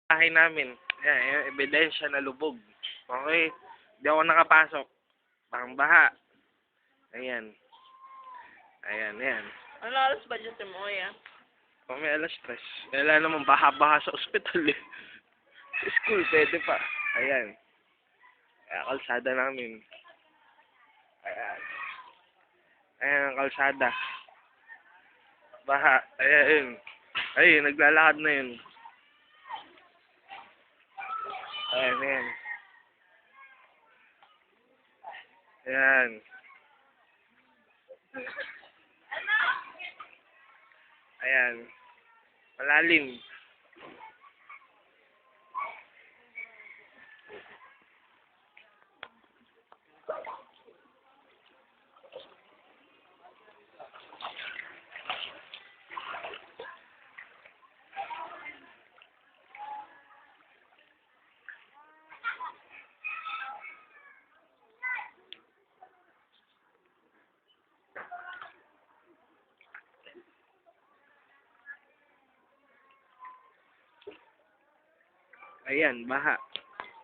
Bahay namin. Ayan, yung ebidensya na lubog. Okay? Di ako nakapasok. Pang baha. Ayan. Ayan, ayan. Ano oras ba dyan sa mo, ya? Kung may alas 3. Wala naman baha-baha sa ospital eh. Sa school, pwede pa. Ayan. Ayan, kalsada namin. Ayan. Ayan ang kalsada. Baha. Ayan. Ayun, naglalakad na yun. Ayan, ayan. Ayan. Ayan. Malalim. Ayan, baha.